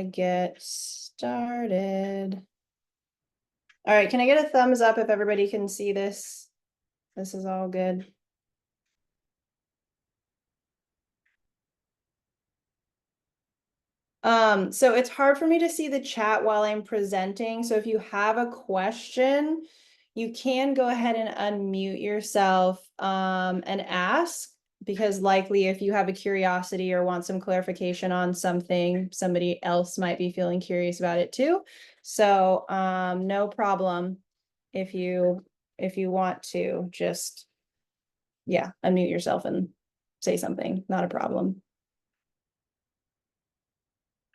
gonna get started. All right, can I get a thumbs up if everybody can see this? This is all good. So it's hard for me to see the chat while I'm presenting. So if you have a question, you can go ahead and unmute yourself and ask, because likely if you have a curiosity or want some clarification on something, somebody else might be feeling curious about it too. So no problem if you want to just, yeah, unmute yourself and say something, not a problem.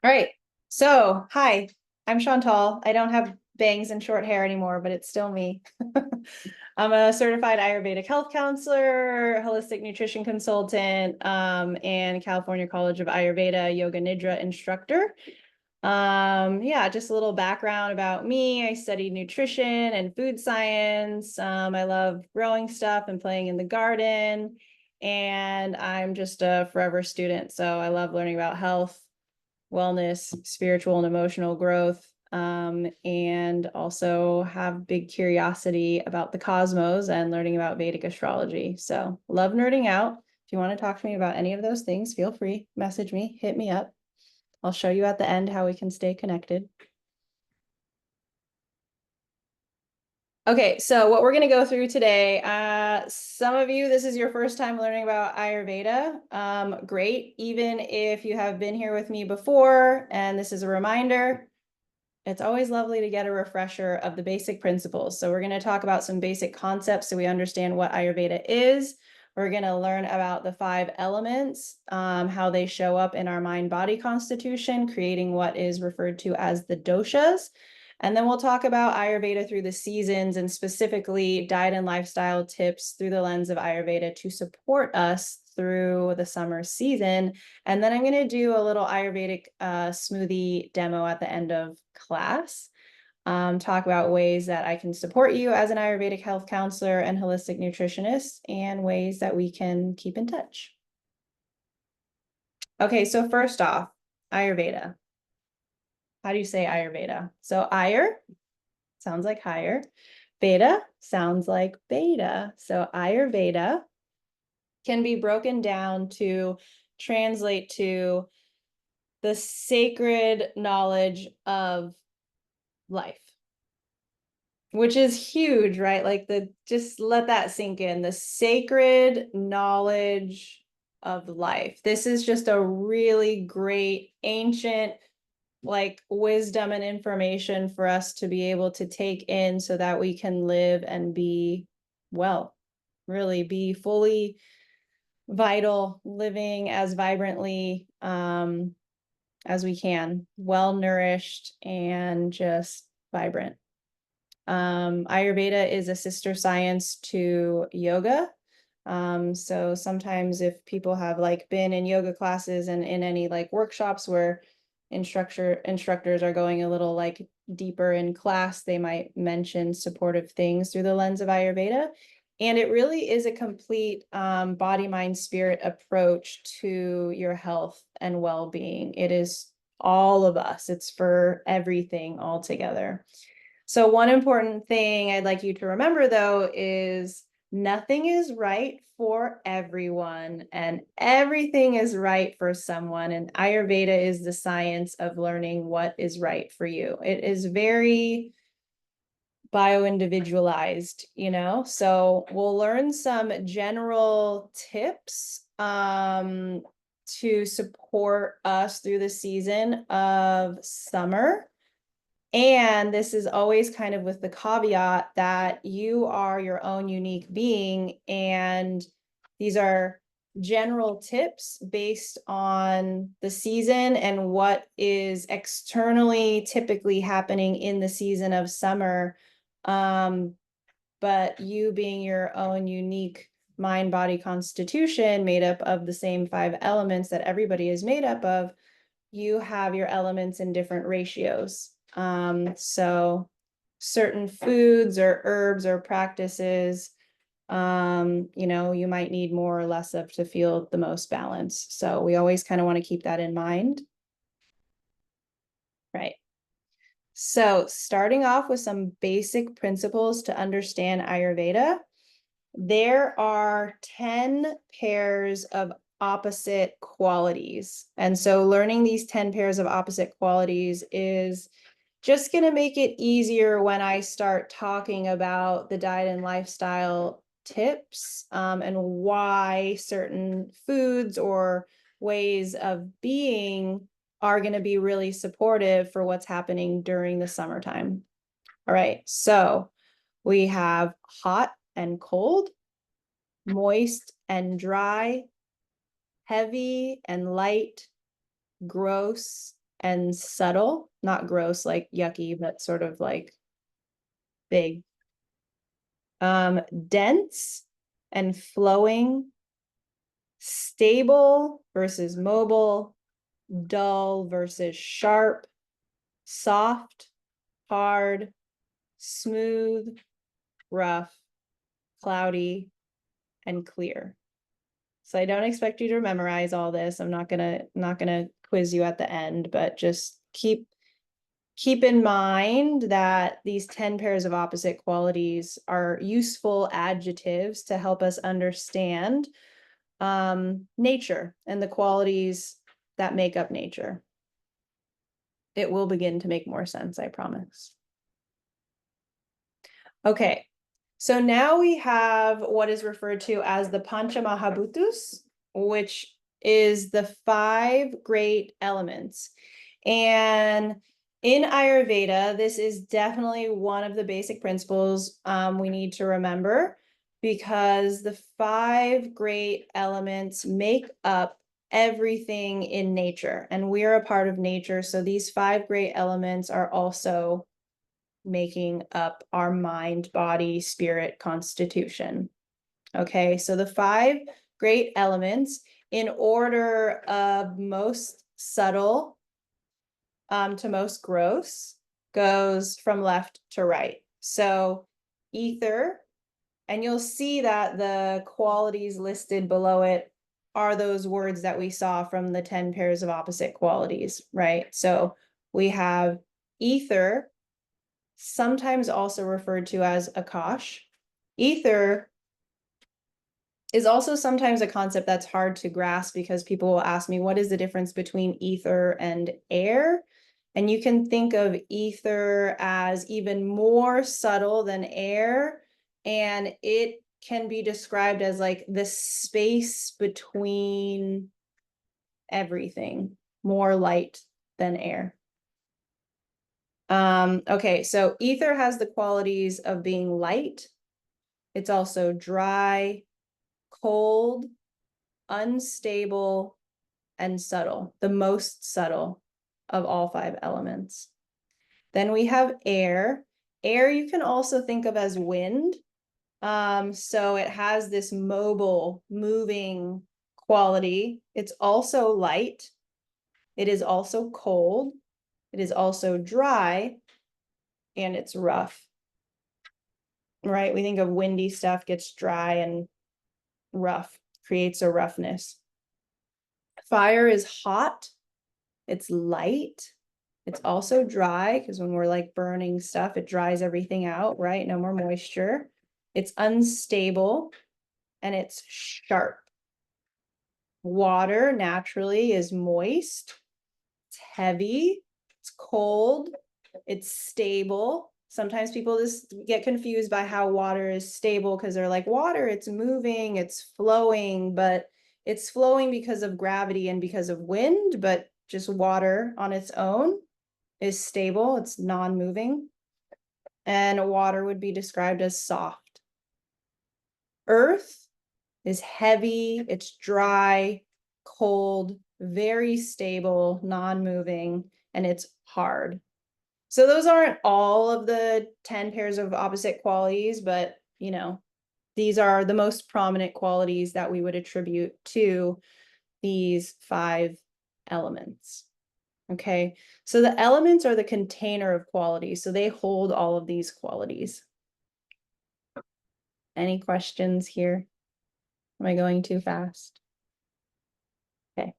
All right. So, hi, I'm Chantal. I don't have bangs and short hair anymore, but it's still me. I'm a certified Ayurvedic health counselor, holistic nutrition consultant, and California College of Ayurveda Yoga Nidra instructor. Yeah, just a little background about me. I studied nutrition and food science. I love growing stuff and playing in the garden. And I'm just a forever student. So I love learning about health, wellness, spiritual and emotional growth, and also have big curiosity about the cosmos and learning about Vedic astrology. So love nerding out. If you want to talk to me about any of those things, feel free, message me, hit me up. I'll show you at the end how we can stay connected. Okay, so what we're going to go through today, some of you, this is your first time learning about Ayurveda. Great. Even if you have been here with me before, and this is a reminder, it's always lovely to get a refresher of the basic principles. So we're going to talk about some basic concepts so we understand what Ayurveda is. We're going to learn about the 5 elements, how they show up in our mind-body constitution, creating what is referred to as the doshas. And then we'll talk about Ayurveda through the seasons and specifically diet and lifestyle tips through the lens of Ayurveda to support us through the summer season. And then I'm going to do a little Ayurvedic smoothie demo at the end of class. Talk about ways that I can support you as an Ayurvedic health counselor and holistic nutritionist, and ways that we can keep in touch. Okay, so first off, Ayurveda. How do you say Ayurveda? So Ayur sounds like higher. Veda sounds like beta. So Ayurveda can be broken down to translate to the sacred knowledge of life, which is huge, right? Like just let that sink in. The sacred knowledge of life. This is just a really great ancient like wisdom and information for us to be able to take in so that we can live and be well, really be fully vital, living as vibrantly as we can, well nourished and just vibrant. Ayurveda is a sister science to yoga. So sometimes if people have like been in yoga classes and in any like workshops where instructors are going a little like deeper in class, they might mention supportive things through the lens of Ayurveda. And it really is a complete body, mind, spirit approach to your health and well-being. It is all of us. It's for everything all together. So one important thing I'd like you to remember, though, is nothing is right for everyone and everything is right for someone. And Ayurveda is the science of learning what is right for you. It is very bio-individualized, so we'll learn some general tips to support us through the season of summer. And this is always kind of with the caveat that you are your own unique being. And these are general tips based on the season and what is externally typically happening in the season of summer. But you being your own unique mind, body constitution made up of the same 5 elements that everybody is made up of, you have your elements in different ratios. So certain foods or herbs or practices, you might need more or less of to feel the most balance. So we always kind of want to keep that in mind. Right. So starting off with some basic principles to understand Ayurveda, there are 10 pairs of opposite qualities. And so learning these 10 pairs of opposite qualities is just going to make it easier when I start talking about the diet and lifestyle tips, and why certain foods or ways of being are going to be really supportive for what's happening during the summertime. All right, so we have hot and cold, moist and dry, heavy and light, gross and subtle. Not gross like yucky, but sort of like big. Dense and flowing, stable versus mobile, dull versus sharp, soft, hard, smooth, rough, cloudy, and clear. So I don't expect you to memorize all this. I'm not gonna quiz you at the end, but just keep in mind that these 10 pairs of opposite qualities are useful adjectives to help us understand nature and the qualities that make up nature. It will begin to make more sense, I promise. Okay, so now we have what is referred to as the Panchamahabhutas, which is the 5 great elements. And in Ayurveda, this is definitely one of the basic principles we need to remember, because the 5 great elements make up everything in nature, and we're a part of nature. So these 5 great elements are also making up our mind, body, spirit, constitution. Okay, so the 5 great elements in order of most subtle to most gross goes from left to right. So ether, and you'll see that the qualities listed below it are those words that we saw from the 10 pairs of opposite qualities, right? So we have ether, sometimes also referred to as Akash. Ether is also sometimes a concept that's hard to grasp because people will ask me, what is the difference between ether and air? And you can think of ether as even more subtle than air, and it can be described as like the space between everything, more light than air. Okay, so ether has the qualities of being light. It's also dry, cold, unstable, and subtle, the most subtle of all 5 elements. Then we have air. Air you can also think of as wind. So it has this mobile, moving quality. It's also light. It is also cold. It is also dry, and it's rough. Right? We think of windy stuff gets dry and rough, creates a roughness. Fire is hot. It's light. It's also dry because when we're like burning stuff, it dries everything out, right? No more moisture. It's unstable and it's sharp. Water naturally is moist. It's heavy. It's cold. It's stable. Sometimes people just get confused by how water is stable because they're like, water, it's moving, it's flowing, but it's flowing because of gravity and because of wind, but just water on its own is stable. It's non-moving. And water would be described as soft. Earth is heavy, it's dry, cold, very stable, non-moving, and it's hard. So those aren't all of the 10 pairs of opposite qualities, but you know, these are the most prominent qualities that we would attribute to these 5 elements. Okay, so the elements are the container of qualities, so they hold all of these qualities. Any questions here? Am I going too fast? Okay.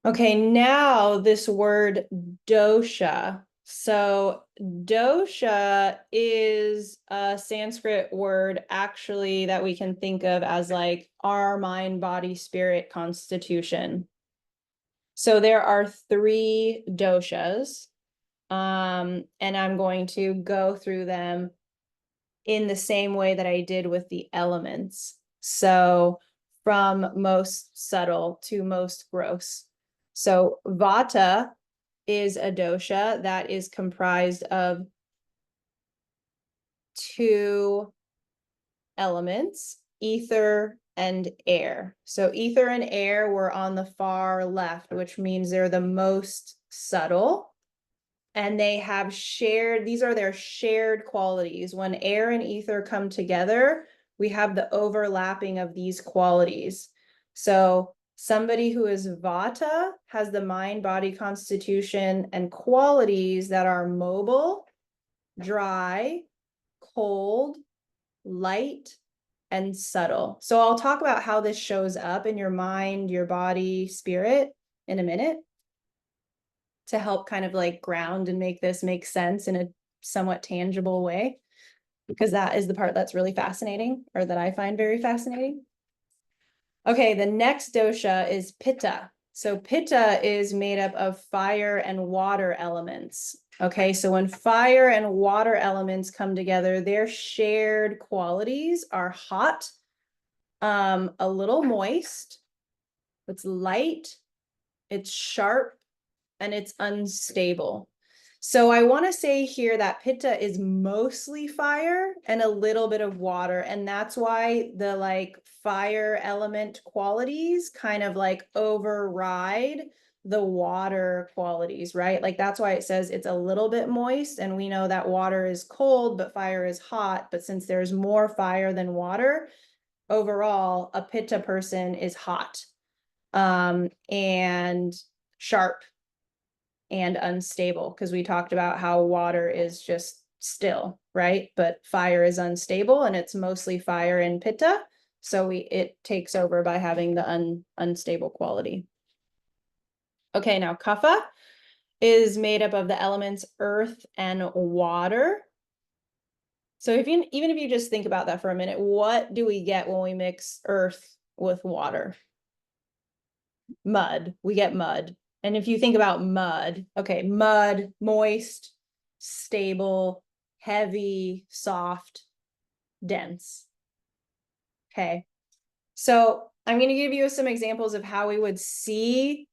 Okay, now this word dosha. So dosha is a Sanskrit word actually that we can think of as like our mind, body, spirit constitution. So there are 3 doshas, and I'm going to go through them in the same way that I did with the elements. So from most subtle to most gross. So Vata is a dosha that is comprised of 2 elements, ether and air. So ether and air were on the far left, which means they're the most subtle. And they have these are their shared qualities. When air and ether come together, we have the overlapping of these qualities. So somebody who is Vata has the mind, body, constitution, and qualities that are mobile, dry, cold, light, and subtle. So I'll talk about how this shows up in your mind, your body, spirit in a minute to help kind of like ground and make this make sense in a somewhat tangible way, because that is the part that's really fascinating, or that I find very fascinating. Okay, the next dosha is Pitta. So Pitta is made up of fire and water elements. Okay, so when fire and water elements come together, their shared qualities are hot, a little moist, it's light, it's sharp, and it's unstable. So I want to say here that Pitta is mostly fire and a little bit of water. And that's why the like fire element qualities kind of like override the water qualities, right? Like that's why it says it's a little bit moist. And we know that water is cold, but fire is hot. But since there's more fire than water, overall, a Pitta person is hot, and sharp and unstable, because we talked about how water is just still, right? But fire is unstable, and it's mostly fire in Pitta. So it takes over by having the unstable quality. Okay, now Kapha is made up of the elements earth and water. So even if you just think about that for a minute, what do we get when we mix earth with water? Mud. We get mud. And if you think about mud, okay, mud, moist, stable, heavy, soft, dense. Okay. So I'm going to give you some examples of how we would see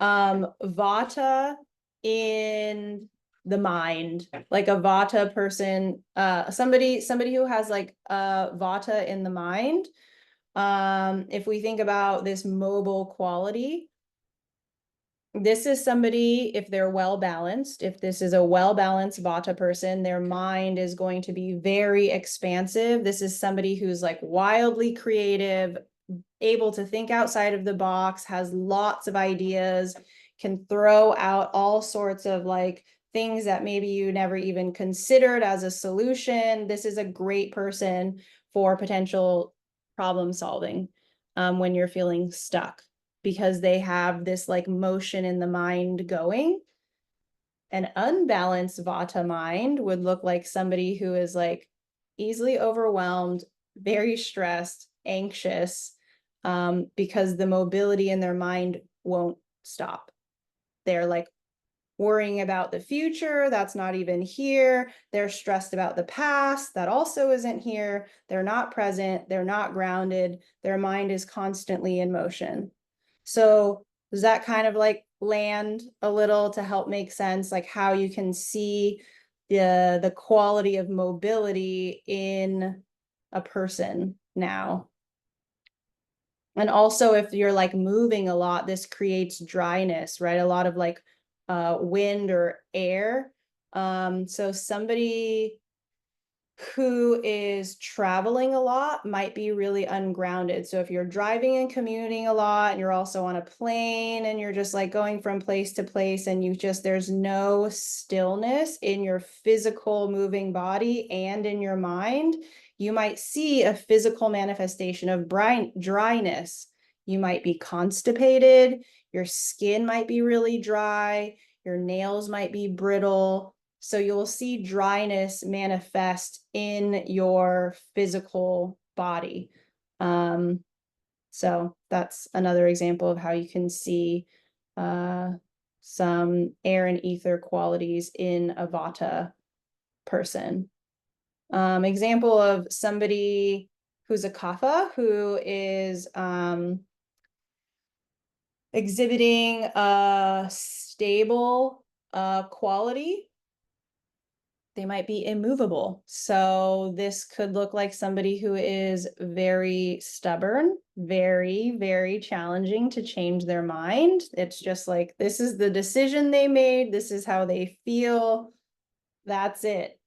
Vata in the mind, like a Vata person, somebody who has like Vata in the mind. If we think about this mobile quality, this is somebody, if they're well balanced, if this is a well balanced Vata person, their mind is going to be very expansive. This is somebody who's like wildly creative, able to think outside of the box, has lots of ideas, can throw out all sorts of like things that maybe you never even considered as a solution. This is a great person for potential problem solving when you're feeling stuck, because they have this like motion in the mind going. An unbalanced Vata mind would look like somebody who is like easily overwhelmed, very stressed, anxious, because the mobility in their mind won't stop. They're like worrying about the future, that's not even here. They're stressed about the past, that also isn't here. They're not present, they're not grounded. Their mind is constantly in motion. So does that kind of like land a little to help make sense, like how you can see the quality of mobility in a person now? And also if you're like moving a lot, this creates dryness, right? A lot of like wind or air. So somebody who is traveling a lot might be really ungrounded. So if you're driving and commuting a lot, and you're also on a plane and you're just like going from place to place, and there's no stillness in your physical moving body and in your mind, you might see a physical manifestation of dryness. You might be constipated, Your skin might be really dry. Your nails might be brittle. So you'll see dryness manifest in your physical body. So that's another example of how you can see some air and ether qualities in a Vata person. Example of somebody who's a Kapha, who is exhibiting a stable quality. They might be immovable. So this could look like somebody who is very stubborn, very, very challenging to change their mind. It's just like, this is the decision they made. This is how they feel. That's it.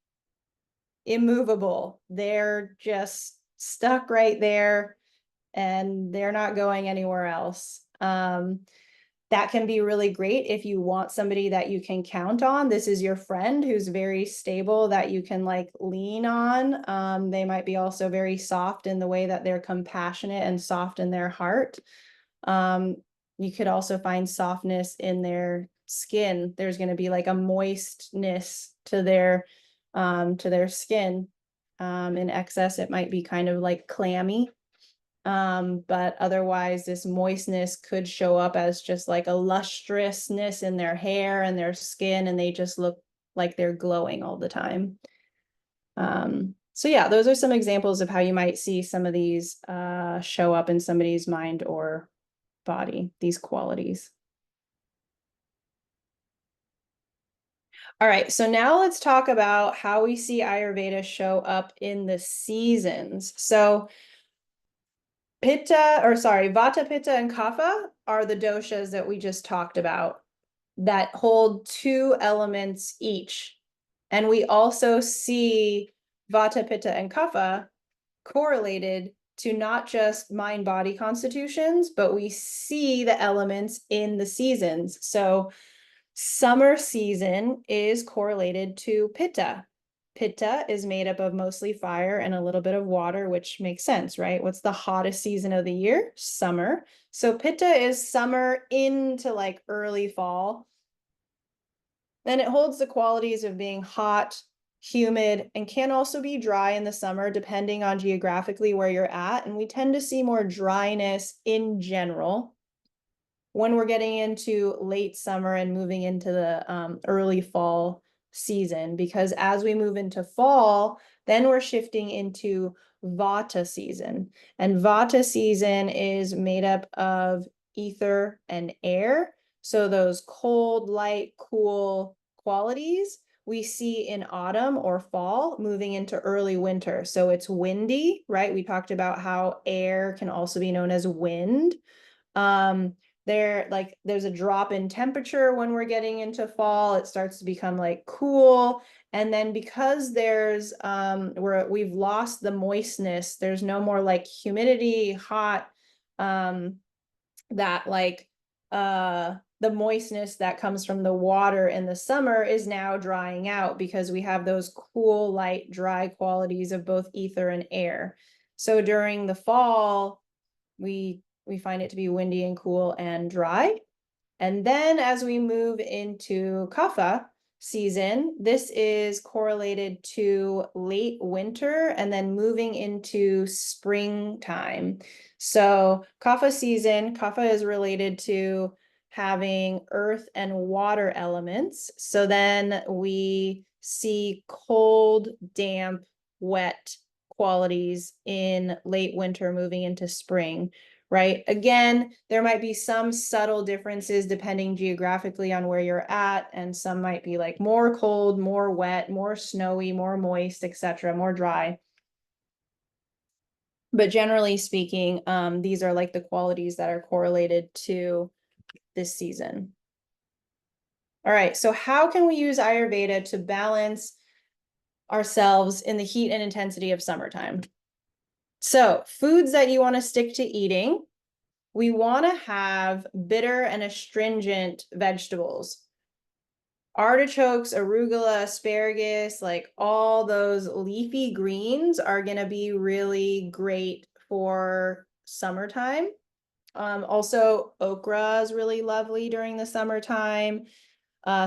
Immovable. They're just stuck right there and they're not going anywhere else. That can be really great if you want somebody that you can count on. This is your friend who's very stable that you can like lean on. They might be also very soft in the way that they're compassionate and soft in their heart. You could also find softness in their skin. There's going to be like a moistness to their skin. In excess, it might be kind of like clammy. But otherwise this moistness could show up as just like a lustrousness in their hair and their skin, and they just look like they're glowing all the time. So yeah, those are some examples of how you might see some of these show up in somebody's mind or body, these qualities. All right, so now let's talk about how we see Ayurveda show up in the seasons. So Vata, Pitta, and Kapha are the doshas that we just talked about that hold two elements each. And we also see Vata, Pitta, and Kapha correlated to not just mind-body constitutions, but we see the elements in the seasons. So summer season is correlated to Pitta. Pitta is made up of mostly fire and a little bit of water, which makes sense, right? What's the hottest season of the year? Summer. So Pitta is summer into like early fall. Then it holds the qualities of being hot, humid, and can also be dry in the summer, depending on geographically where you're at. And we tend to see more dryness in general when we're getting into late summer and moving into the early fall season, because as we move into fall, then we're shifting into Vata season. And Vata season is made up of ether and air. So those cold, light, cool qualities we see in autumn or fall moving into early winter. So it's windy, right? We talked about how air can also be known as wind. There's a drop in temperature when we're getting into fall. It starts to become like cool. And then because we've lost the moistness, there's no more like humidity, hot, that like the moistness that comes from the water in the summer is now drying out because we have those cool, light, dry qualities of both ether and air. So during the fall, we find it to be windy and cool and dry. And then as we move into Kapha season, this is correlated to late winter and then moving into springtime. So Kapha is related to having earth and water elements. So then we see cold, damp, wet qualities in late winter moving into spring, right? Again, there might be some subtle differences depending geographically on where you're at, and some might be like more cold, more wet, more snowy, more moist, etc., more dry. But generally speaking, these are like the qualities that are correlated to this season. All right, so how can we use Ayurveda to balance ourselves in the heat and intensity of summertime? So foods that you want to stick to eating, we want to have bitter and astringent vegetables. Artichokes, arugula, asparagus, like all those leafy greens are going to be really great for summertime. Also okra is really lovely during the summertime.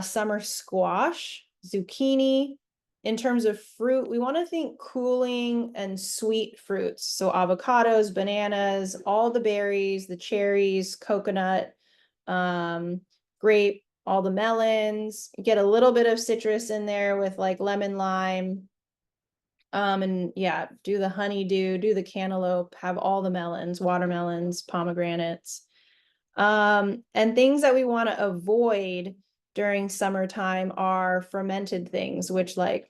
Summer squash, zucchini. In terms of fruit, we want to think cooling and sweet fruits. So avocados, bananas, all the berries, the cherries, coconut, grape, all the melons. Get a little bit of citrus in there with like lemon, lime. And yeah, do the honeydew, do the cantaloupe, have all the melons, watermelons, pomegranates. And things that we want to avoid during summertime are fermented things, which like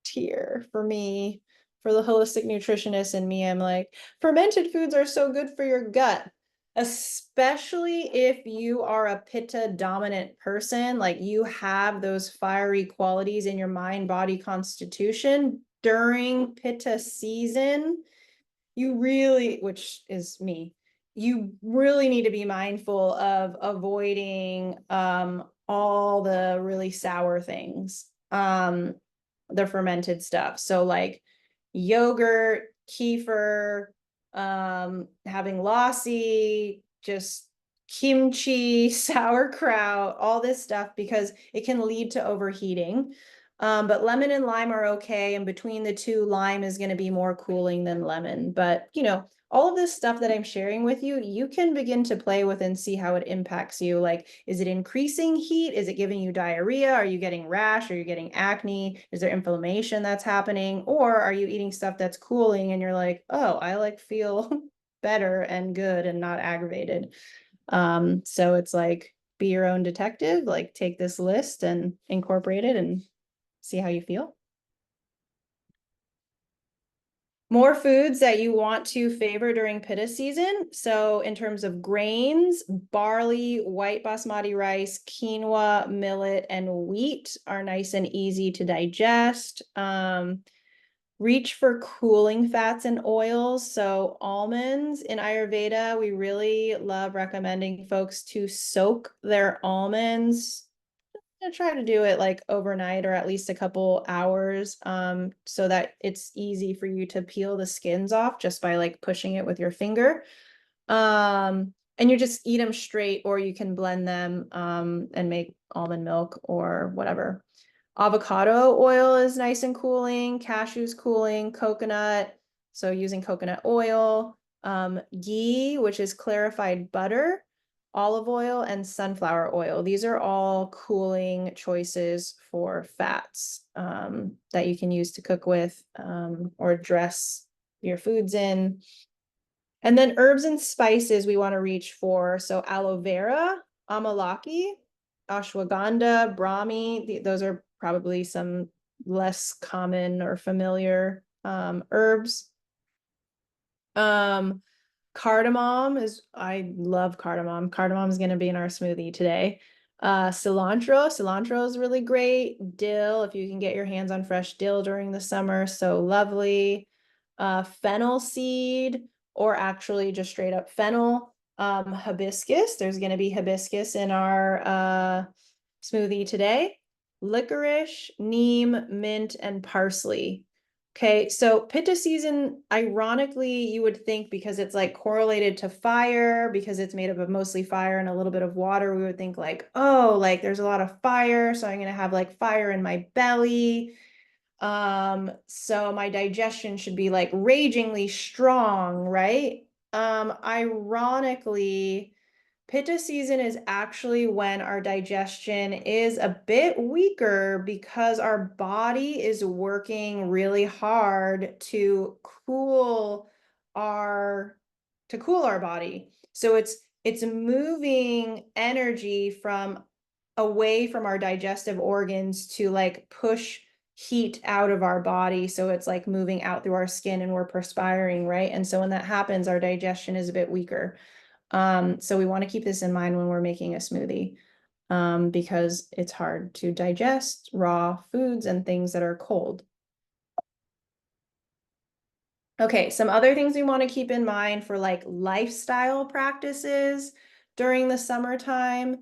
tier for me, for the holistic nutritionist in me, I'm like, fermented foods are so good for your gut, especially if you are a pitta dominant person, like you have those fiery qualities in your mind, body constitution during pitta season. You really, which is me, you really need to be mindful of avoiding all the really sour things, the fermented stuff. So like yogurt, kefir, having lassi, just kimchi, sauerkraut, all this stuff, because it can lead to overheating. But lemon and lime are okay. And between the two, lime is going to be more cooling than lemon. But, you know, all of this stuff that I'm sharing with you, you can begin to play with and see how it impacts you. Like, is it increasing heat? Is it giving you diarrhea? Are you getting rash? Are you getting acne? Is there inflammation that's happening? Or are you eating stuff that's cooling and you're like, oh, I like feel better and good and not aggravated. So it's like, be your own detective, like take this list and incorporate it and see how you feel. More foods that you want to favor during pitta season. So in terms of grains, barley, white basmati rice, quinoa, millet, and wheat are nice and easy to digest. Reach for cooling fats and oils. So almonds in Ayurveda, we really love recommending folks to soak their almonds. I try to do it like overnight or at least a couple hours, so that it's easy for you to peel the skins off just by like pushing it with your finger. And you just eat them straight, or you can blend them and make almond milk or whatever. Avocado oil is nice and cooling, cashews cooling, coconut. So using coconut oil, ghee, which is clarified butter, olive oil, and sunflower oil. These are all cooling choices for fats that you can use to cook with or dress your foods in. And then herbs and spices we want to reach for. So aloe vera, amalaki, ashwagandha, brahmi. Those are probably some less common or familiar herbs. Cardamom is, I love cardamom. Cardamom is going to be in our smoothie today. Cilantro is really great. Dill, if you can get your hands on fresh dill during the summer, so lovely. Fennel seed, or actually just straight up fennel. Hibiscus, there's going to be hibiscus in our smoothie today. Licorice, neem, mint, and parsley. Okay, so pitta season, ironically, you would think because it's like correlated to fire, because it's made up of mostly fire and a little bit of water, we would think like, oh, like there's a lot of fire, so I'm gonna have like fire in my belly. So my digestion should be like ragingly strong, right? Ironically, pitta season is actually when our digestion is a bit weaker because our body is working really hard to our cool our body. So it's moving energy from away from our digestive organs to like push heat out of our body. So it's like moving out through our skin and we're perspiring, right? And so when that happens, our digestion is a bit weaker. So we want to keep this in mind when we're making a smoothie, because it's hard to digest raw foods and things that are cold. Okay, some other things we want to keep in mind for like lifestyle practices during the summertime.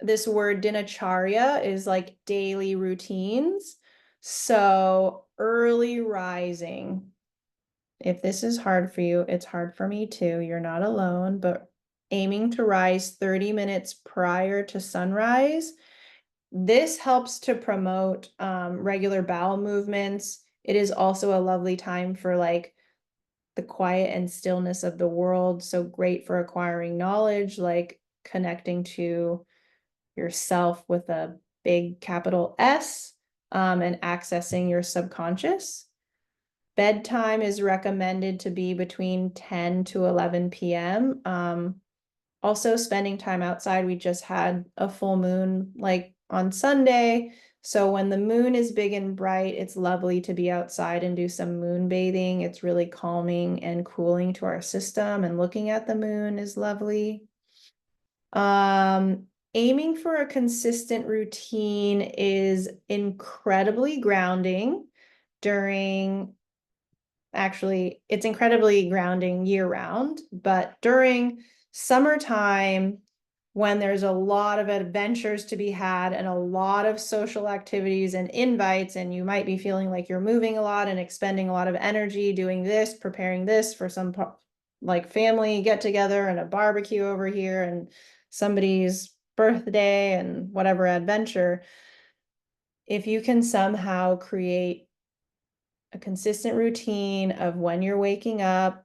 This word dinacharya is like daily routines. So early rising, if this is hard for you, it's hard for me too. You're not alone, but aiming to rise 30 minutes prior to sunrise. This helps to promote regular bowel movements. It is also a lovely time for like the quiet and stillness of the world. So great for acquiring knowledge, like connecting to yourself with a big capital S, and accessing your subconscious. Bedtime is recommended to be between 10 to 11 p.m. Also spending time outside. We just had a full moon like on Sunday. So when the moon is big and bright, it's lovely to be outside and do some moon bathing. It's really calming and cooling to our system, and looking at the moon is lovely. Aiming for a consistent routine is incredibly grounding during, actually, it's incredibly grounding year round, but during summertime, when there's a lot of adventures to be had and a lot of social activities and invites, and you might be feeling like you're moving a lot and expending a lot of energy doing this, preparing this for some like family get together and a barbecue over here and somebody's birthday and whatever adventure, if you can somehow create a consistent routine of when you're waking up,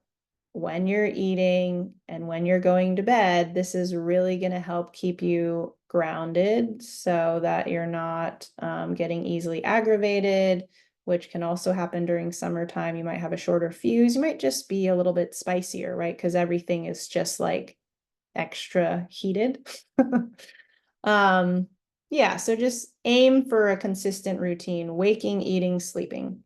when you're eating, and when you're going to bed, this is really going to help keep you grounded so that you're not getting easily aggravated, which can also happen during summertime. You might have a shorter fuse. You might just be a little bit spicier, right? Because everything is just like extra heated. Yeah, so just aim for a consistent routine, waking, eating, sleeping.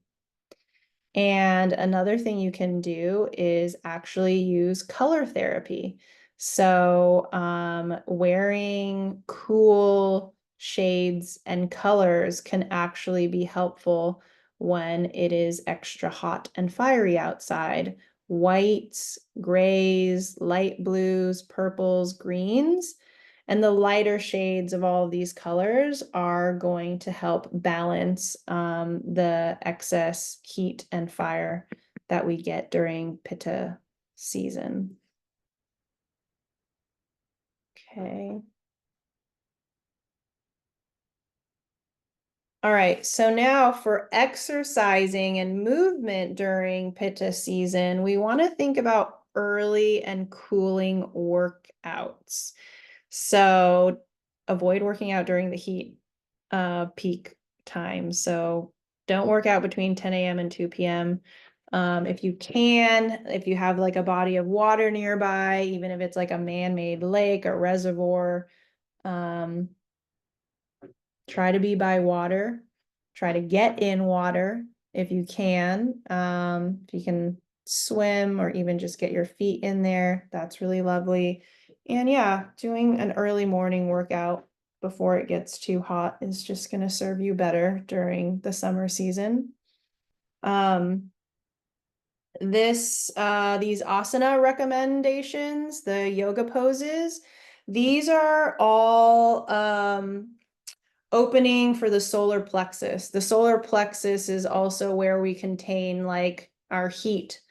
And another thing you can do is actually use color therapy. So wearing cool shades and colors can actually be helpful when it is extra hot and fiery outside. Whites, grays, light blues, purples, greens. And the lighter shades of all of these colors are going to help balance the excess heat and fire that we get during Pitta season. Okay. All right, so now for exercising and movement during Pitta season, we want to think about early and cooling workouts. So avoid working out during the heat peak time. So don't work out between 10 a.m. and 2 p.m. If you can, if you have like a body of water nearby, even if it's like a man-made lake or reservoir, try to be by water. Try to get in water if you can. If you can swim or even just get your feet in there, that's really lovely. And yeah, doing an early morning workout before it gets too hot is just going to serve you better during the summer season. These asana recommendations, the yoga poses, these are all opening for the solar plexus. The solar plexus is also where we contain like our heat.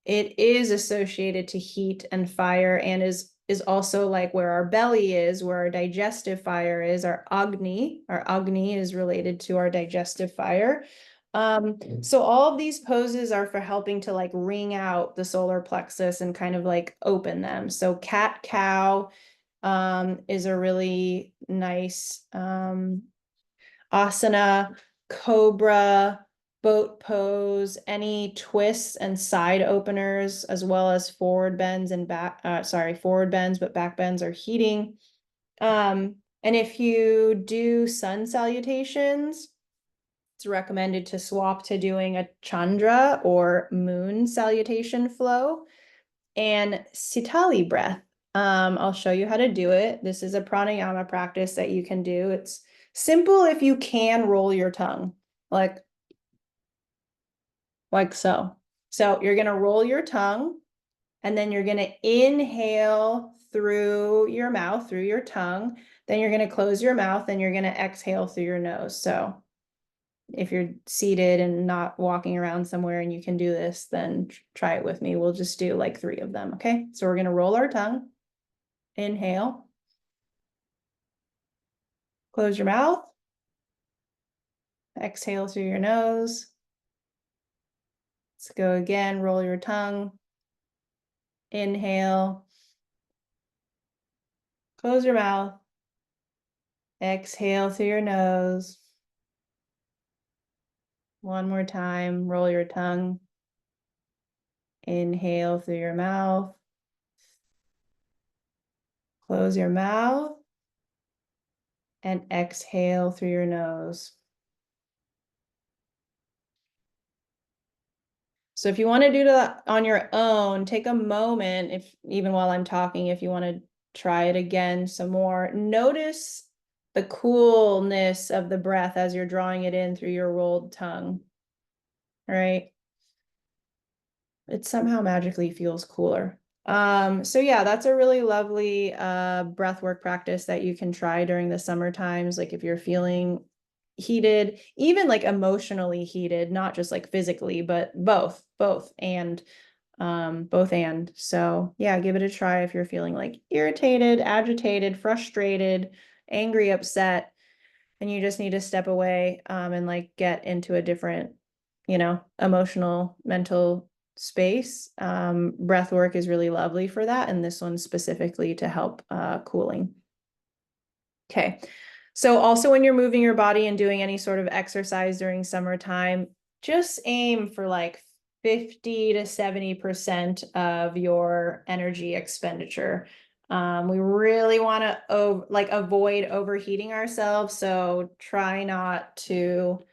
It is associated to heat and fire, and is also like where our belly is, where our digestive fire is, our Agni. Our Agni is related to our digestive fire. So all of these poses are for helping to like wring out the solar plexus and kind of like open them. So cat cow is a really nice asana, cobra, boat pose, any twists and side openers, as well as forward bends and forward bends, but back bends are heating. And if you do sun salutations, it's recommended to swap to doing a Chandra or moon salutation flow. And Sitali breath. I'll show you how to do it. This is a pranayama practice that you can do. It's simple if you can roll your tongue, like so. So you're going to roll your tongue, and then you're going to inhale through your mouth, through your tongue. Then you're going to close your mouth, and you're going to exhale through your nose. So if you're seated and not walking around somewhere and you can do this, then try it with me. We'll just do like 3 of them, okay? So we're gonna roll our tongue. Inhale. Close your mouth. Exhale through your nose. Let's go again, roll your tongue. Inhale. Close your mouth. Exhale through your nose. One more time, roll your tongue. Inhale through your mouth. Close your mouth. And exhale through your nose. So if you want to do that on your own, take a moment, if even while I'm talking, if you want to try it again some more, notice the coolness of the breath as you're drawing it in through your rolled tongue. All right. It somehow magically feels cooler. So yeah, that's a really lovely breath work practice that you can try during the summer times. Like if you're feeling heated, even like emotionally heated, not just like physically, but both and so yeah, give it a try if you're feeling like irritated, agitated, frustrated, angry, upset, and you just need to step away and like get into a different, emotional, mental space. Breath work is really lovely for that, and this one specifically to help cooling. Okay. So also when you're moving your body and doing any sort of exercise during summertime, just aim for like 50 to 70% of your energy expenditure. We really want to avoid overheating ourselves. So try not to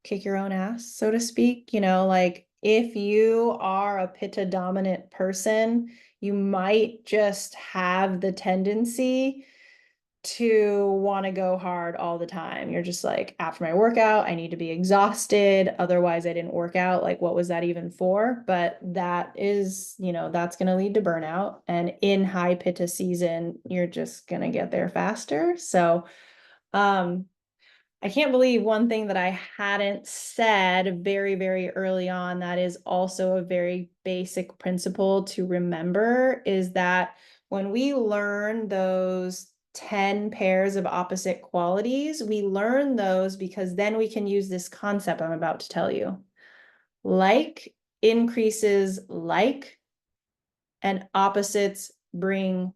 kick your own ass, so to speak. Like if you are a pitta dominant person, you might just have the tendency to want to go hard all the time. You're just like, after my workout, I need to be exhausted. Otherwise, I didn't work out. Like, what was that even for? But that is, that's going to lead to burnout. And in high pitta season, you're just going to get there faster. So, I can't believe one thing that I hadn't said very, very early on that is also a very basic principle to remember is that when we learn those 10 pairs of opposite qualities, we learn those because then we can use this concept I'm about to tell you. Like increases like, and opposites bring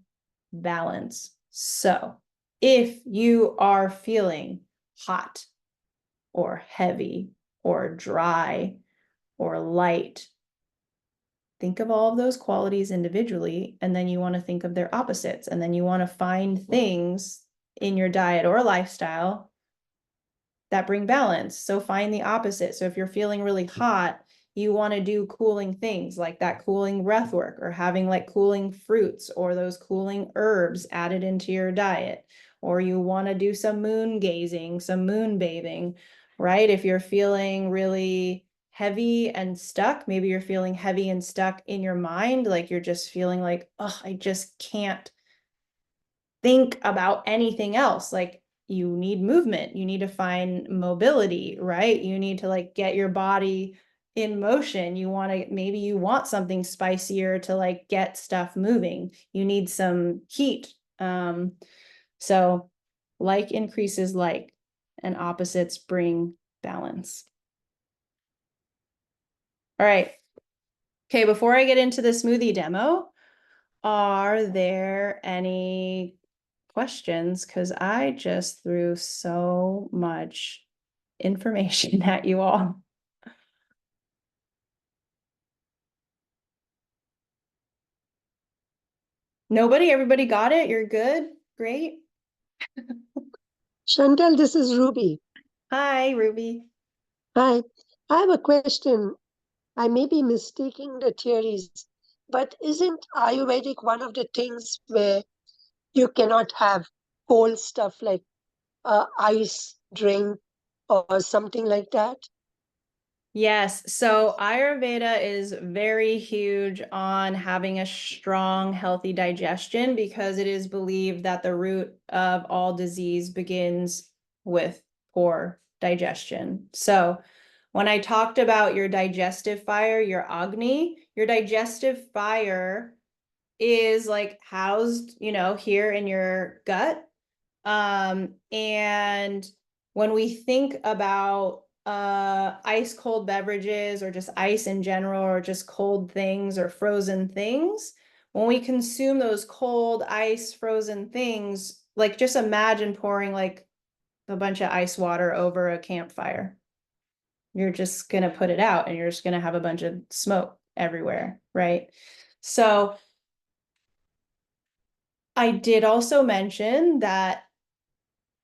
balance. So if you are feeling hot or heavy or dry or light, think of all of those qualities individually, and then you want to think of their opposites, and then you want to find things in your diet or lifestyle that bring balance. So find the opposite. So if you're feeling really hot, you want to do cooling things like that cooling breath work, or having like cooling fruits or those cooling herbs added into your diet. Or you want to do some moon gazing, some moon bathing, right? If you're feeling really heavy and stuck, maybe you're feeling heavy and stuck in your mind, like you're just feeling like, oh, I just can't think about anything else. Like you need movement, you need to find mobility, right? You need to like get your body in motion. Maybe you want something spicier to like get stuff moving. You need some heat. So like increases like, and opposites bring balance. All right. Okay, before I get into the smoothie demo, are there any questions? Because I just threw so much information at you all. Nobody? Everybody got it? You're good? Great. Chantal, this is Ruby. Hi, Ruby. Hi. I have a question. I may be mistaking the theories, but isn't Ayurvedic one of the things where you cannot have cold stuff like ice drink or something like that? Yes, so Ayurveda is very huge on having a strong, healthy digestion because it is believed that the root of all disease begins with poor digestion. So when I talked about your digestive fire, your Agni, your digestive fire is like housed, here in your gut. And when we think about ice cold beverages or just ice in general or just cold things or frozen things, when we consume those cold ice frozen things, like just imagine pouring like a bunch of ice water over a campfire. You're just going to put it out and you're just going to have a bunch of smoke everywhere, right? So I did also mention that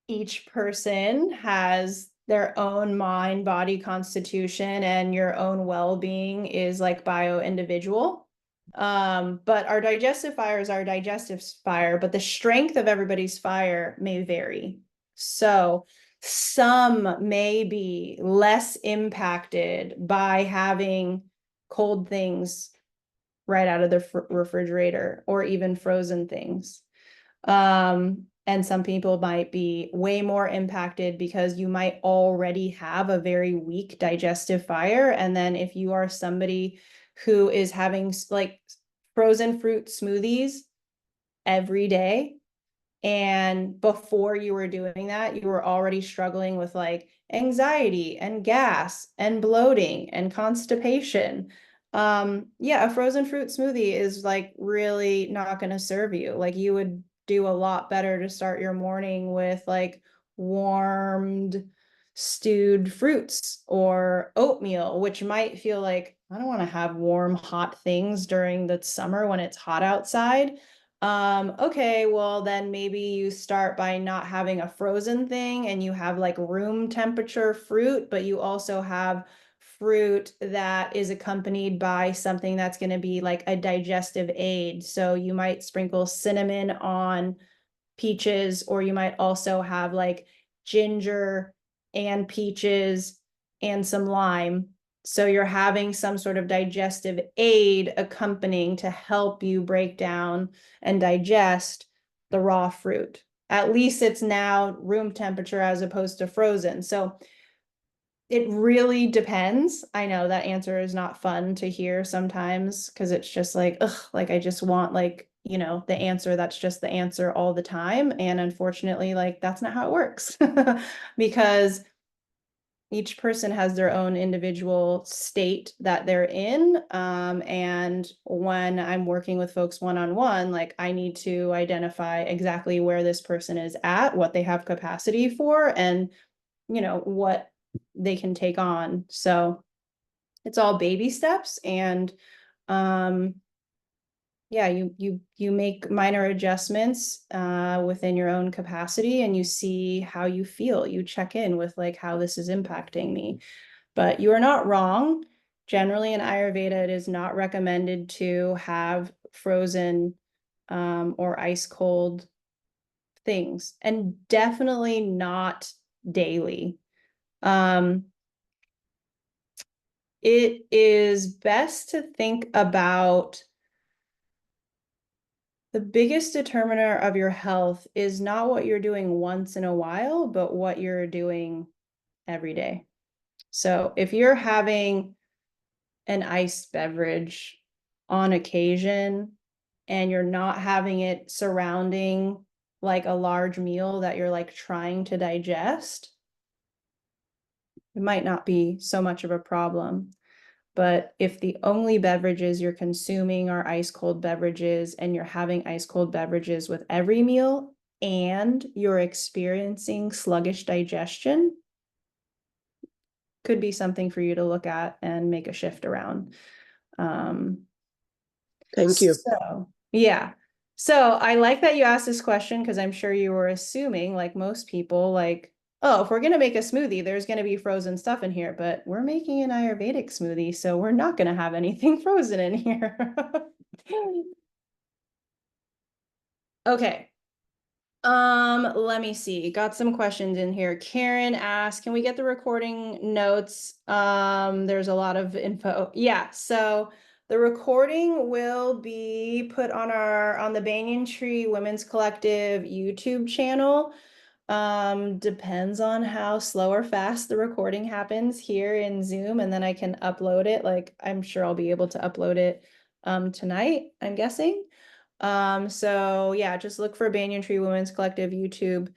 each person has their own mind, body constitution, and your own well-being is like bio-individual. But our digestive fire is our digestive fire, but the strength of everybody's fire may vary. So some may be less impacted by having cold things right out of the refrigerator or even frozen things. And some people might be way more impacted because you might already have a very weak digestive fire. And then if you are somebody who is having like frozen fruit smoothies every day, and before you were doing that, you were already struggling with like anxiety and gas and bloating and constipation. Yeah, a frozen fruit smoothie is like really not going to serve you. Like you would do a lot better to start your morning with like warmed stewed fruits or oatmeal, which might feel like I don't want to have warm, hot things during the summer when it's hot outside. Okay, well then maybe you start by not having a frozen thing and you have like room temperature fruit, but you also have fruit that is accompanied by something that's going to be like a digestive aid. So you might sprinkle cinnamon on peaches, or you might also have like ginger and peaches and some lime. So you're having some sort of digestive aid accompanying to help you break down and digest the raw fruit. At least it's now room temperature as opposed to frozen. So it really depends. I know that answer is not fun to hear sometimes because it's just like, ugh, like I just want like, the answer that's just the answer all the time. And unfortunately, like that's not how it works because each person has their own individual state that they're in. And when I'm working with folks one-on-one, like I need to identify exactly where this person is at, what they have capacity for, and what they can take on. So it's all baby steps. And yeah, you make minor adjustments within your own capacity and you see how you feel. You check in with like how this is impacting me. But you are not wrong. Generally in Ayurveda, it is not recommended to have frozen or ice cold things, and definitely not daily. It is best to think about the biggest determiner of your health is not what you're doing once in a while, but what you're doing every day. So if you're having an iced beverage on occasion and you're not having it surrounding like a large meal that you're like trying to digest, it might not be so much of a problem. But if the only beverages you're consuming are ice cold beverages and you're having ice cold beverages with every meal and you're experiencing sluggish digestion, could be something for you to look at and make a shift around. Thank you. So, yeah. So I like that you asked this question because I'm sure you were assuming, like most people, like, oh, if we're going to make a smoothie, there's going to be frozen stuff in here, but we're making an Ayurvedic smoothie, so we're not going to have anything frozen in here. Okay. Let me see. Got some questions in here. Karen asked, can we get the recording notes? There's a lot of info. Yeah, so the recording will be put on the Banyan Tree Women's Collective YouTube channel. Depends on how slow or fast the recording happens here in Zoom, and then I can upload it. Like, I'm sure I'll be able to upload it tonight, I'm guessing. So yeah, just look for Banyan Tree Women's Collective YouTube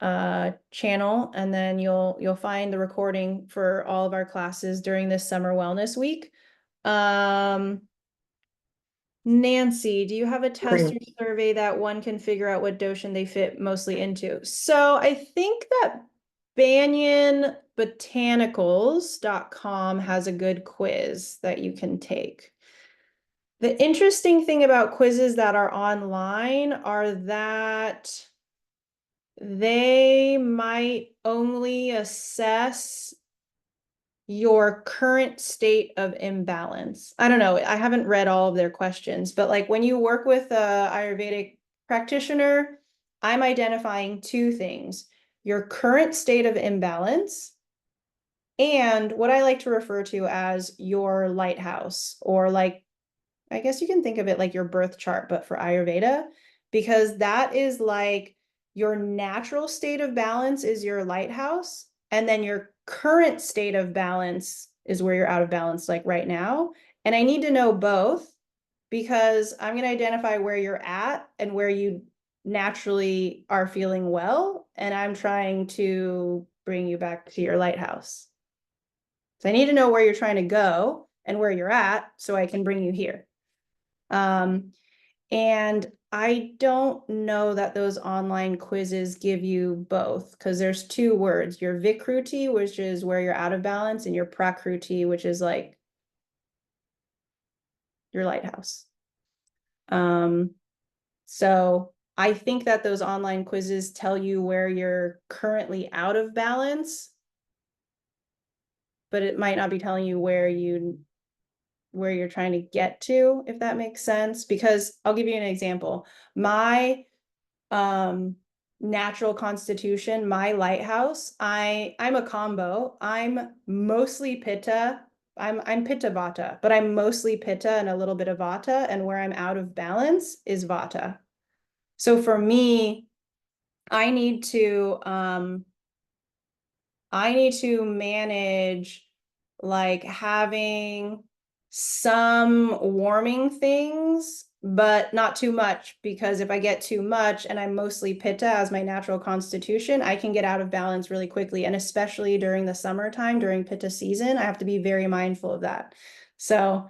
channel, and then you'll find the recording for all of our classes during this summer wellness week. Nancy, do you have a test or survey that one can figure out what doshan they fit mostly into? So I think that banyanbotanicals.com has a good quiz that you can take. The interesting thing about quizzes that are online are that they might only assess your current state of imbalance. I don't know. I haven't read all of their questions, but like when you work with a Ayurvedic practitioner, I'm identifying two things: your current state of imbalance and what I like to refer to as your lighthouse, or like, I guess you can think of it like your birth chart, but for Ayurveda, because that is like your natural state of balance is your lighthouse, and then your current state of balance is where you're out of balance, like right now. And I need to know both because I'm going to identify where you're at and where you naturally are feeling well. And I'm trying to bring you back to your lighthouse. So I need to know where you're trying to go and where you're at so I can bring you here. And I don't know that those online quizzes give you both, because there's two words: your Vikruti, which is where you're out of balance, and your Prakruti, which is like your lighthouse. So I think that those online quizzes tell you where you're currently out of balance, but it might not be telling you where you're trying to get to, if that makes sense. Because I'll give you an example. My natural constitution, my lighthouse, I'm a combo. I'm mostly pitta. I'm pitta vata, but I'm mostly pitta and a little bit of vata, and where I'm out of balance is vata. So for me, I need to manage like having some warming things, but not too much, because if I get too much and I'm mostly pitta as my natural constitution, I can get out of balance really quickly. And especially during the summertime, during pitta season, I have to be very mindful of that. So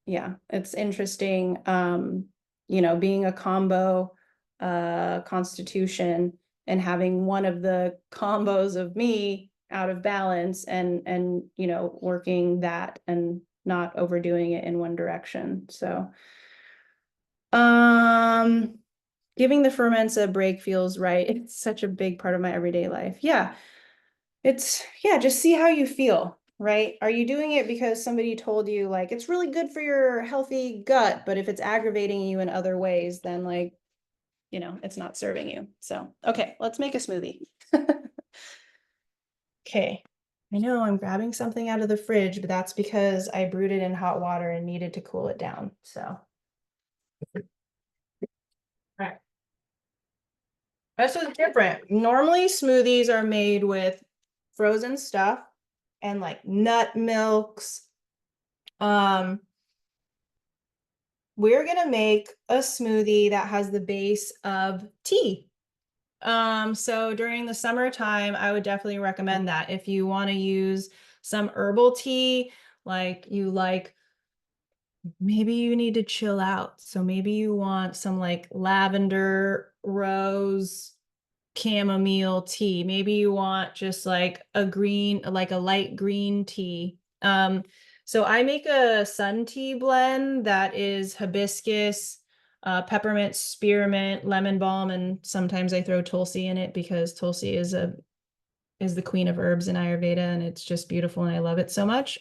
yeah, it's interesting. Being a combo constitution and having one of the combos of me out of balance, and working that and not overdoing it in one direction. So giving the ferments a break feels right. It's such a big part of my everyday life. Just see how you feel, right? Are you doing it because somebody told you like it's really good for your healthy gut, but if it's aggravating you in other ways, then like, it's not serving you. So, okay, let's make a smoothie. Okay. I know I'm grabbing something out of the fridge, but that's because I brewed it in hot water and needed to cool it down. So, all right. This is different. Normally smoothies are made with frozen stuff and like nut milks. We're gonna make a smoothie that has the base of tea. So during the summertime, I would definitely recommend that. If you want to use some herbal tea, maybe you need to chill out. So maybe you want some like lavender, rose, chamomile tea. Maybe you want just like a light green tea. So I make a sun tea blend that is hibiscus, peppermint, spearmint, lemon balm, and sometimes I throw tulsi in it because tulsi is the queen of herbs in Ayurveda, and it's just beautiful and I love it so much.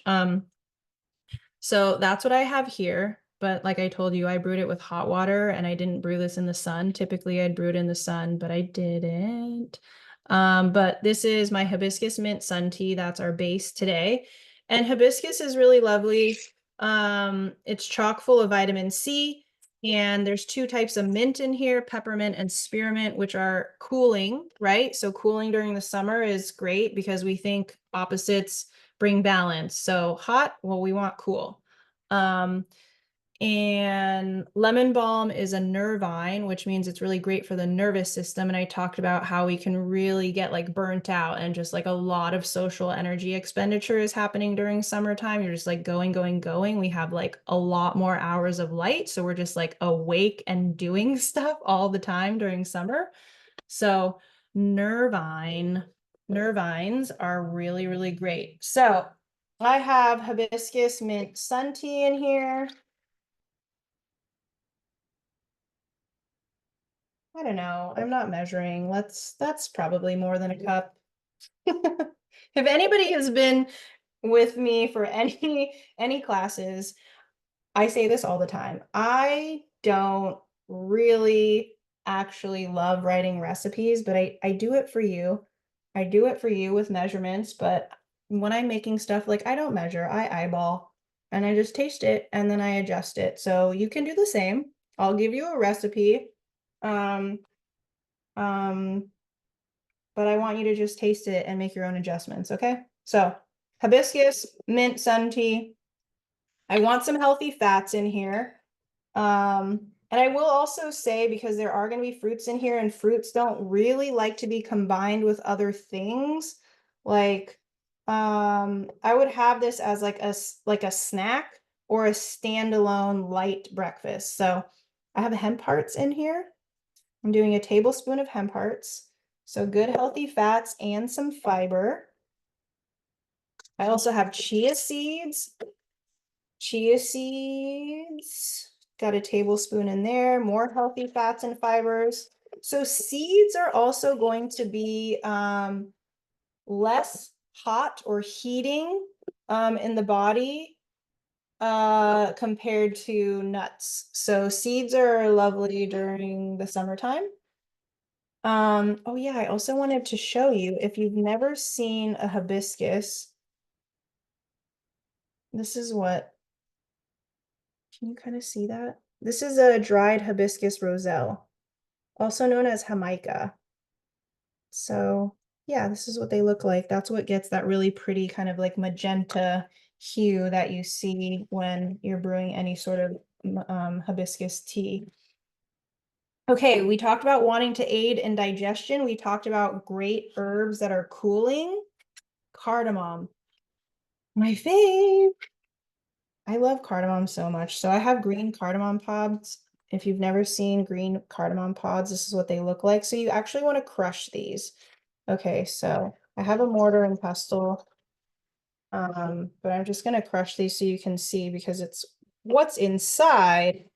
So that's what I have here. But like I told you, I brewed it with hot water, and I didn't brew this in the sun. Typically I'd brew it in the sun, but I didn't. But this is my hibiscus mint sun tea. That's our base today. And hibiscus is really lovely. It's chock full of vitamin C. And there's two types of mint in here, peppermint and spearmint, which are cooling, right? So cooling during the summer is great because we think opposites bring balance. So hot, well, we want cool. And lemon balm is a nervine, which means it's really great for the nervous system. And I talked about how we can really get like burnt out and just like a lot of social energy expenditure is happening during summertime. You're just like going, going, going. We have like a lot more hours of light. So we're just like awake and doing stuff all the time during summer. So nervines are really, really great. So I have hibiscus mint sun tea in here. I don't know. I'm not measuring. That's probably more than a cup. If anybody has been with me for any classes, I say this all the time. I don't really actually love writing recipes, but I do it for you. I do it for you with measurements, but when I'm making stuff, like I don't measure, I eyeball and I just taste it and then I adjust it. So you can do the same. I'll give you a recipe. Um, um, but I want you to just taste it and make your own adjustments, okay? So hibiscus, mint, sun tea. I want some healthy fats in here. And I will also say, because there are going to be fruits in here, and fruits don't really like to be combined with other things. Like, I would have this as like a snack or a standalone light breakfast. So I have hemp hearts in here. I'm doing a tablespoon of hemp hearts. So good healthy fats and some fiber. I also have chia seeds. Chia seeds, got a tablespoon in there, more healthy fats and fibers. So seeds are also going to be less hot or heating in the body compared to nuts. So seeds are lovely during the summertime. Oh yeah, I also wanted to show you, if you've never seen a hibiscus, this is what, can you kind of see that? This is a dried hibiscus roselle, also known as jamaica. So yeah, this is what they look like. That's what gets that really pretty kind of like magenta hue that you see when you're brewing any sort of hibiscus tea. Okay, we talked about wanting to aid in digestion. We talked about great herbs that are cooling. Cardamom, my fave. I love cardamom so much. So I have green cardamom pods. If you've never seen green cardamom pods, this is what they look like. So you actually want to crush these. Okay, so I have a mortar and pestle, but I'm just going to crush these so you can see, because it's what's inside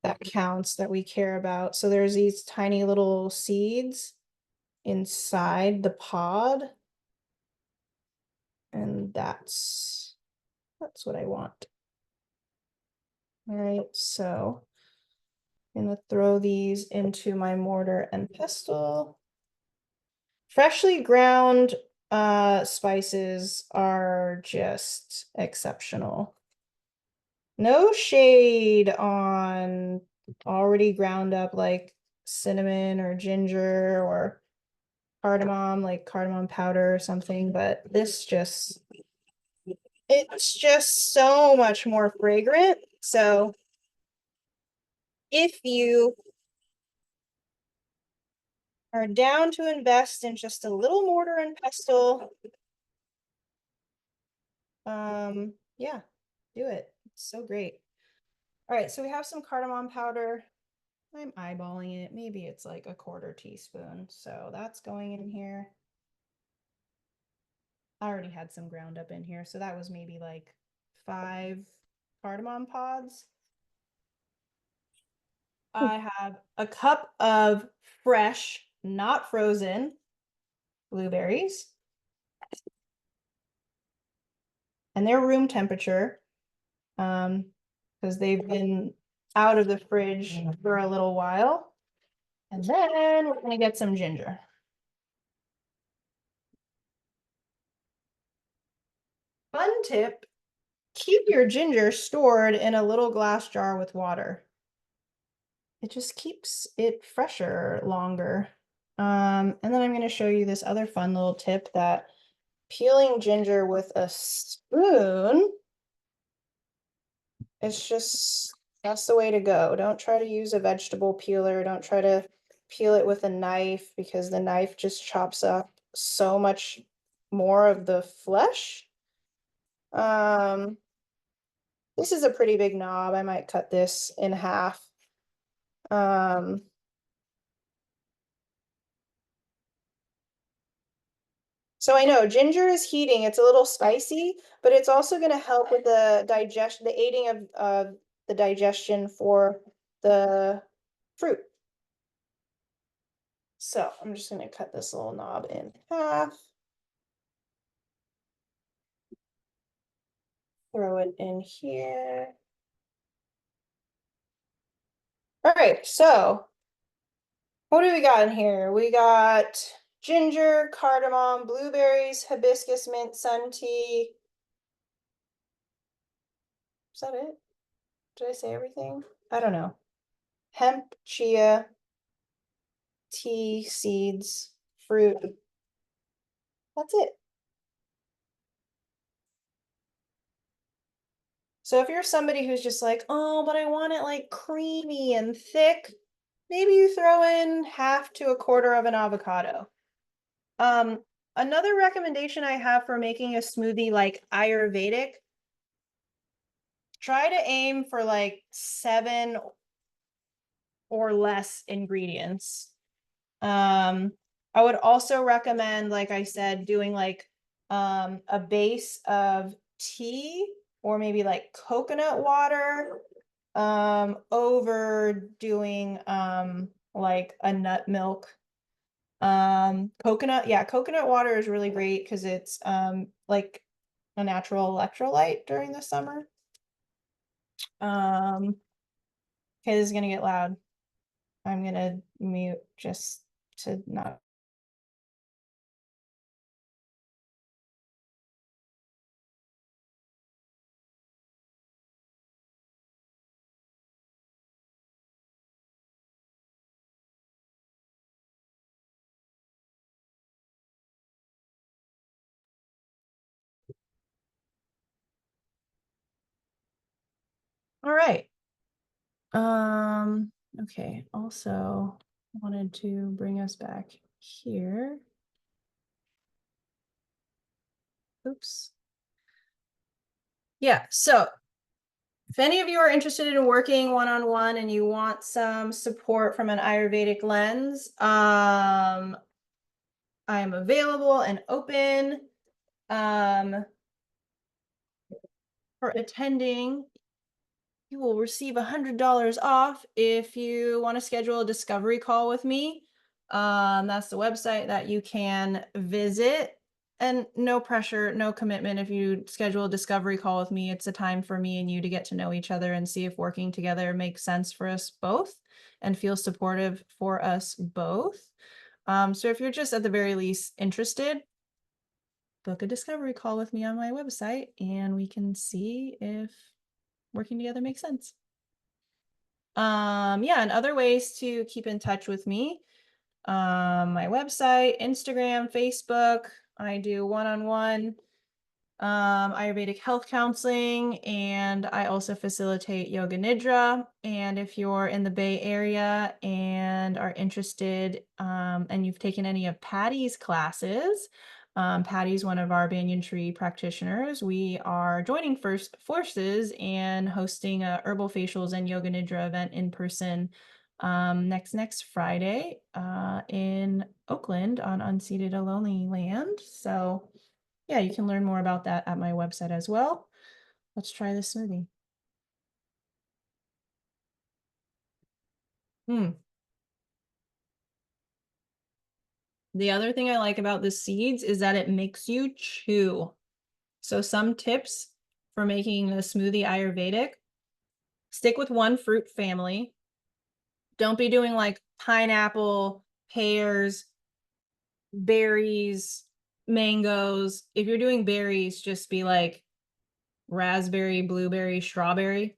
that counts, that we care about. So there's these tiny little seeds inside the pod, and that's what I want. All right, so I'm gonna throw these into my mortar and pestle. Freshly ground spices are just exceptional. No shade on already ground up like cinnamon or ginger or cardamom, like cardamom powder or something, but this just, it's just so much more fragrant. So if you are down to invest in just a little mortar and pestle, yeah, do it. It's so great. All right, so we have some cardamom powder. I'm eyeballing it. Maybe it's like a quarter teaspoon. So that's going in here. I already had some ground up in here, so that was maybe like 5 cardamom pods. I have a cup of fresh, not frozen blueberries. And they're room temperature, because they've been out of the fridge for a little while. And then we're gonna get some ginger. Fun tip, keep your ginger stored in a little glass jar with water. it just keeps it fresher longer. And then I'm going to show you this other fun little tip that peeling ginger with a spoon is just, that's the way to go. Don't try to use a vegetable peeler. Don't try to peel it with a knife because the knife just chops up so much more of the flesh. This is a pretty big knob. I might cut this in half. So I know ginger is heating, it's a little spicy, but it's also going to help with the digestion, the aiding of the digestion for the fruit. So I'm just going to cut this little knob in half. Throw it in here. All right, so what do we got in here? We got ginger, cardamom, blueberries, hibiscus, mint, sun tea. Is that it? Did I say everything? I don't know. Hemp, chia, tea, seeds, fruit. That's it. So if you're somebody who's just like, oh, but I want it like creamy and thick, maybe you throw in half to a quarter of an avocado. Another recommendation I have for making a smoothie like Ayurvedic, try to aim for like 7 or less ingredients. I would also recommend, like I said, doing like a base of tea or maybe like coconut water over doing like a nut milk. Coconut water is really great because it's like a natural electrolyte during the summer. Okay, this is gonna get loud. I'm gonna mute just to not. All right. Okay, also wanted to bring us back here. Oops. Yeah, so if any of you are interested in working one-on-one and you want some support from an Ayurvedic lens, I am available and open for attending. You will receive $100 off if you want to schedule a discovery call with me. That's the website that you can visit. And no pressure, no commitment. If you schedule a discovery call with me, it's a time for me and you to get to know each other and see if working together makes sense for us both and feel supportive for us both. So if you're just at the very least interested, book a discovery call with me on my website and we can see if working together makes sense. Yeah, and other ways to keep in touch with me, my website, Instagram, Facebook. I do one-on-one Ayurvedic health counseling, and I also facilitate yoga nidra. And if you're in the Bay Area and are interested, and you've taken any of Patty's classes, Patty's one of our banyan tree practitioners. We are joining forces and hosting a herbal facials and yoga nidra event in person next Friday in Oakland on Unceded Lonely Land. So yeah, you can learn more about that at my website as well. Let's try this smoothie. The other thing I like about the seeds is that it makes you chew. So some tips for making a smoothie Ayurvedic: stick with one fruit family. Don't be doing like pineapple, pears, berries, mangoes. If you're doing berries, just be like raspberry, blueberry, strawberry.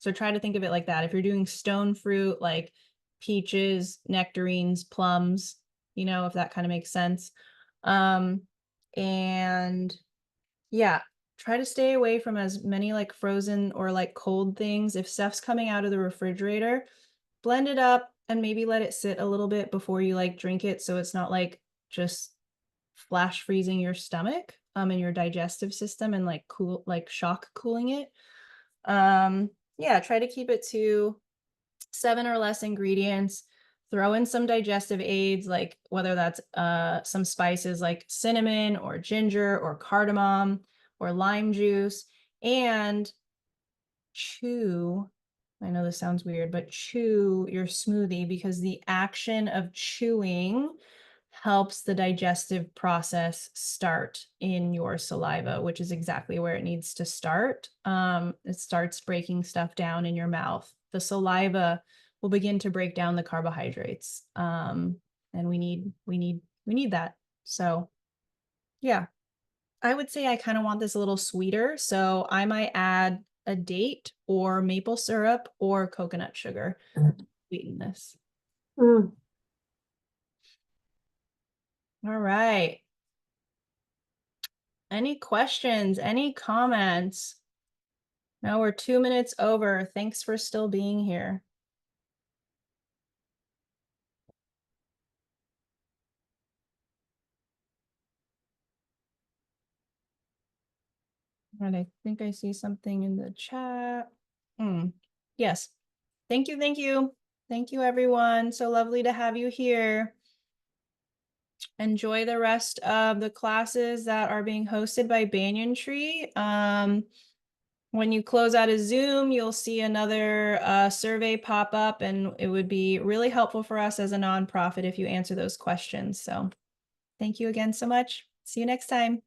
So try to think of it like that. If you're doing stone fruit, like peaches, nectarines, plums, you know, if that kind of makes sense. And yeah, try to stay away from as many like frozen or like cold things. If stuff's coming out of the refrigerator, blend it up and maybe let it sit a little bit before you like drink it, so it's not like just flash freezing your stomach and your digestive system and like cool, like shock cooling it. Yeah, try to keep it to 7 or less ingredients. Throw in some digestive aids, like whether that's some spices like cinnamon or ginger or cardamom or lime juice, and chew. I know this sounds weird, but chew your smoothie, because the action of chewing helps the digestive process start in your saliva, which is exactly where it needs to start. It starts breaking stuff down in your mouth. The saliva will begin to break down the carbohydrates. And we need that. So yeah, I would say I kind of want this a little sweeter. So I might add a date or maple syrup or coconut sugar to sweeten this. Mm. All right. Any questions? Any comments? No, we're 2 minutes over. Thanks for still being here. And I think I see something in the chat. Yes. Thank you. Thank you. Thank you, everyone. So lovely to have you here. Enjoy the rest of the classes that are being hosted by Banyan Tree. When you close out of Zoom, you'll see another survey pop up, and it would be really helpful for us as a nonprofit if you answer those questions. So thank you again so much. See you next time.